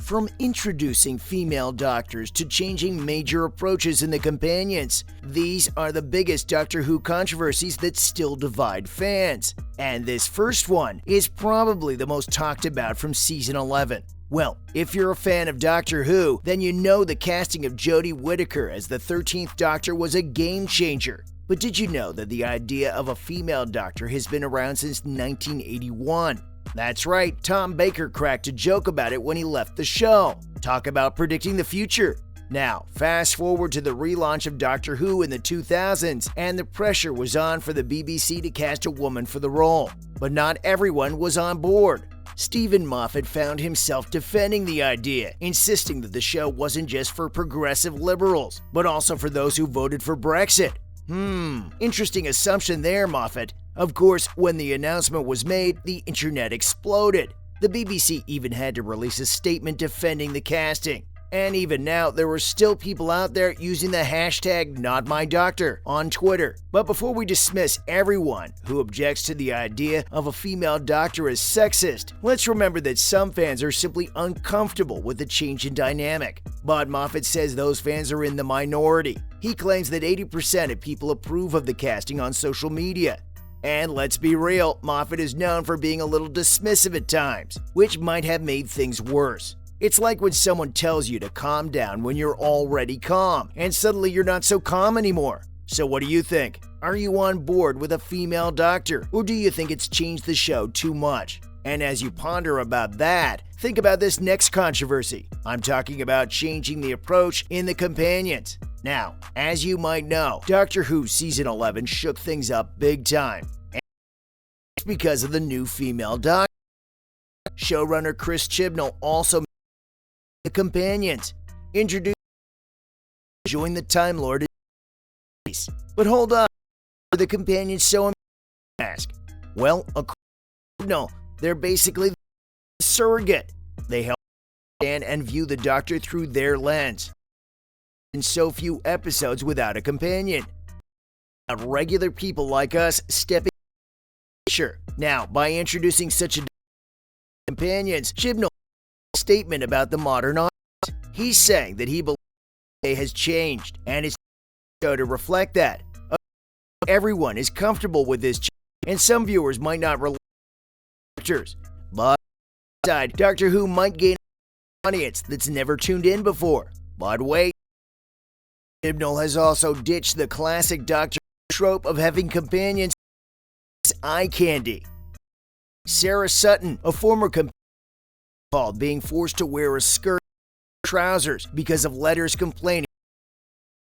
From introducing female doctors to changing major approaches in the companions, these are the biggest Doctor Who controversies that still divide fans. And this first one is probably the most talked about from season 11. Well, if you're a fan of Doctor Who, then you know the casting of Jodie Whittaker as the 13th Doctor was a game changer. But did you know that the idea of a female Doctor has been around since 1981? That's right, Tom Baker cracked a joke about it when he left the show. Talk about predicting the future. Now, fast forward to the relaunch of Doctor Who in the 2000s, and the pressure was on for the BBC to cast a woman for the role. But not everyone was on board. Stephen Moffat found himself defending the idea, insisting that the show wasn't just for progressive liberals, but also for those who voted for Brexit. Interesting assumption there, Moffat. Of course, when the announcement was made, the internet exploded. The BBC even had to release a statement defending the casting. And even now, there are still people out there using the hashtag #NotMyDoctor on Twitter. But before we dismiss everyone who objects to the idea of a female doctor as sexist, let's remember that some fans are simply uncomfortable with the change in dynamic. But Moffat says those fans are in the minority. He claims that 80% of people approve of the casting on social media. And let's be real, Moffat is known for being a little dismissive at times, which might have made things worse. It's like when someone tells you to calm down when you're already calm, and suddenly you're not so calm anymore. So what do you think? Are you on board with a female doctor, or do you think it's changed the show too much? And as you ponder about that, think about this next controversy. I'm talking about changing the approach in the companions. Now, as you might know, Doctor Who Season 11 shook things up big time. And it's because of the new female doctor. Showrunner Chris Chibnall also made the companions, introduced join the Time Lord. But hold on, are the companions so ask? Well, no, they're basically the surrogate. They help understand and view the Doctor through their lens. In so few episodes without a companion. Regular people like us stepping sure. Now, by introducing such a companions, Chibnall a statement about the modern audience. He's saying that he believes the has changed, and it's show to reflect that. Everyone is comfortable with this change, and some viewers might not relate to but Doctor Who might gain an audience that's never tuned in before. But wait, Chibnall has also ditched the classic Doctor trope of having companions eye candy. Sarah Sutton, a former companion, called being forced to wear a skirt and trousers because of letters complaining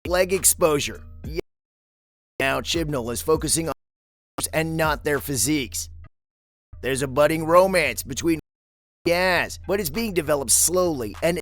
of leg exposure. Now Chibnall is focusing on and not their physiques. There's a budding romance between Yaz, but it's being developed slowly and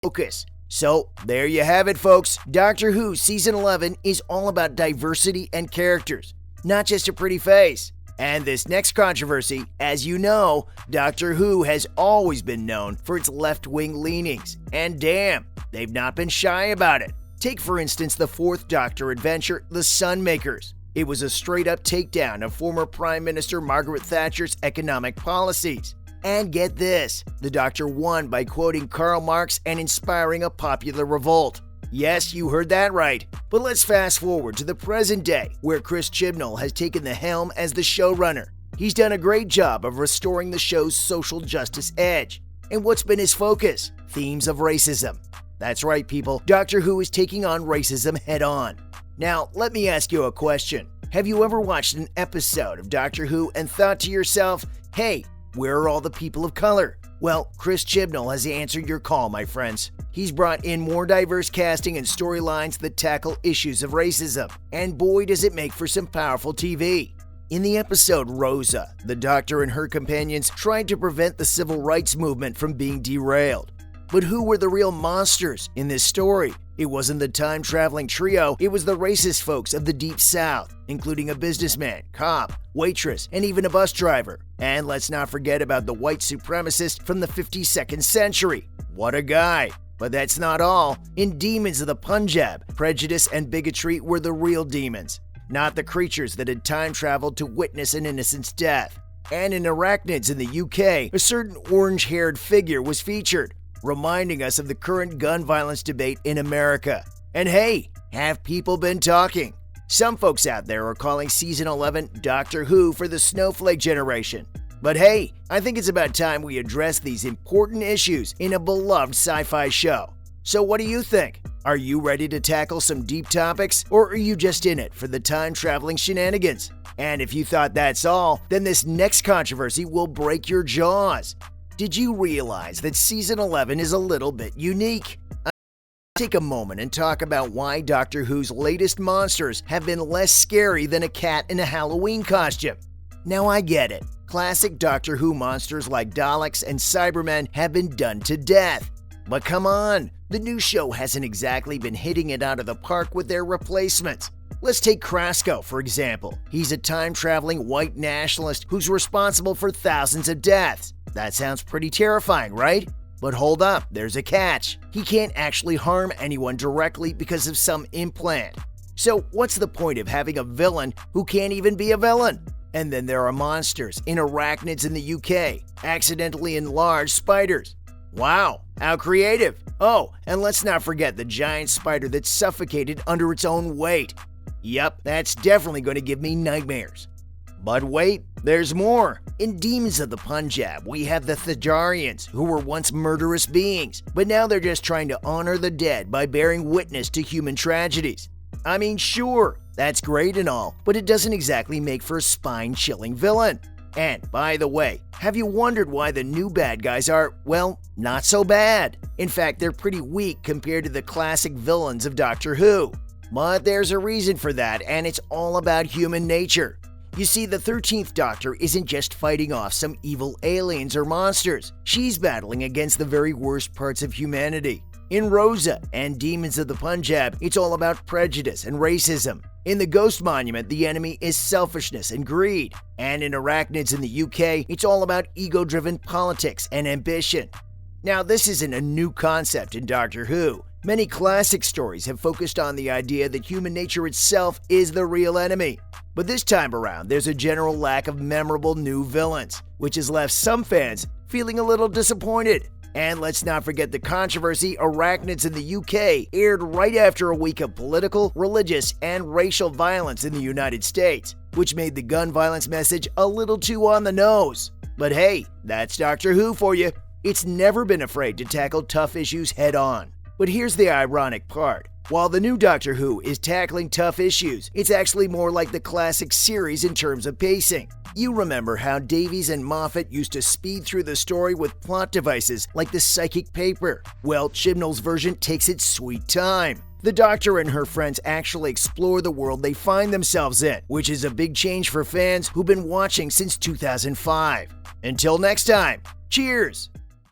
focus. So, there you have it, folks. Doctor Who Season 11 is all about diversity and characters, not just a pretty face. And this next controversy, as you know, Doctor Who has always been known for its left-wing leanings. And damn, they've not been shy about it. Take, for instance, the fourth Doctor adventure, The Sunmakers. It was a straight-up takedown of former Prime Minister Margaret Thatcher's economic policies. And get this, the Doctor won by quoting Karl Marx and inspiring a popular revolt. Yes, you heard that right. But let's fast forward to the present day, where Chris Chibnall has taken the helm as the showrunner. He's done a great job of restoring the show's social justice edge. And what's been his focus? Themes of racism. That's right, people. Doctor Who is taking on racism head-on. Now, let me ask you a question. Have you ever watched an episode of Doctor Who and thought to yourself, hey, where are all the people of color? Well, Chris Chibnall has answered your call, my friends. He's brought in more diverse casting and storylines that tackle issues of racism. And boy, does it make for some powerful TV. In the episode Rosa, the Doctor and her companions tried to prevent the civil rights movement from being derailed. But who were the real monsters in this story? It wasn't the time-traveling trio, it was the racist folks of the Deep South, including a businessman, cop, waitress, and even a bus driver. And let's not forget about the white supremacist from the 52nd century. What a guy! But that's not all. In Demons of the Punjab, prejudice and bigotry were the real demons, not the creatures that had time-traveled to witness an innocent's death. And in Arachnids in the UK, a certain orange-haired figure was featured. reminding us of the current gun violence debate in America. And hey, have people been talking? Some folks out there are calling Season 11 Doctor Who for the snowflake generation. But hey, I think it's about time we address these important issues in a beloved sci-fi show. So what do you think? Are you ready to tackle some deep topics, or are you just in it for the time-traveling shenanigans? And if you thought that's all, then this next controversy will break your jaws. Did you realize that Season 11 is a little bit unique? Take a moment and talk about why Doctor Who's latest monsters have been less scary than a cat in a Halloween costume. Now I get it. Classic Doctor Who monsters like Daleks and Cybermen have been done to death. But come on, the new show hasn't exactly been hitting it out of the park with their replacements. Let's take Krasko, for example. He's a time-traveling white nationalist who's responsible for thousands of deaths. That sounds pretty terrifying, right? But hold up, there's a catch. He can't actually harm anyone directly because of some implant. So what's the point of having a villain who can't even be a villain? And then there are monsters in arachnids in the UK, accidentally enlarged spiders. Wow, how creative. Oh, and let's not forget the giant spider that suffocated under its own weight. Yep, that's definitely going to give me nightmares. But wait, there's more. In Demons of the Punjab, we have the Thajarians, who were once murderous beings, but now they're just trying to honor the dead by bearing witness to human tragedies. I mean, sure, that's great and all, but it doesn't exactly make for a spine-chilling villain. And, by the way, have you wondered why the new bad guys are, well, not so bad? In fact, they're pretty weak compared to the classic villains of Doctor Who. But there's a reason for that, and it's all about human nature. You see, the 13th Doctor isn't just fighting off some evil aliens or monsters. She's battling against the very worst parts of humanity. In Rosa and Demons of the Punjab, it's all about prejudice and racism. In the Ghost Monument, the enemy is selfishness and greed. And in Arachnids in the UK, it's all about ego-driven politics and ambition. Now, this isn't a new concept in Doctor Who. Many classic stories have focused on the idea that human nature itself is the real enemy. But this time around, there's a general lack of memorable new villains, which has left some fans feeling a little disappointed. And let's not forget the controversy Arachnids in the UK aired right after a week of political, religious, and racial violence in the United States, which made the gun violence message a little too on the nose. But hey, that's Doctor Who for you. It's never been afraid to tackle tough issues head on. But here's the ironic part. While the new Doctor Who is tackling tough issues, it's actually more like the classic series in terms of pacing. You remember how Davies and Moffat used to speed through the story with plot devices like the psychic paper? Well, Chibnall's version takes its sweet time. The Doctor and her friends actually explore the world they find themselves in, which is a big change for fans who've been watching since 2005. Until next time, cheers!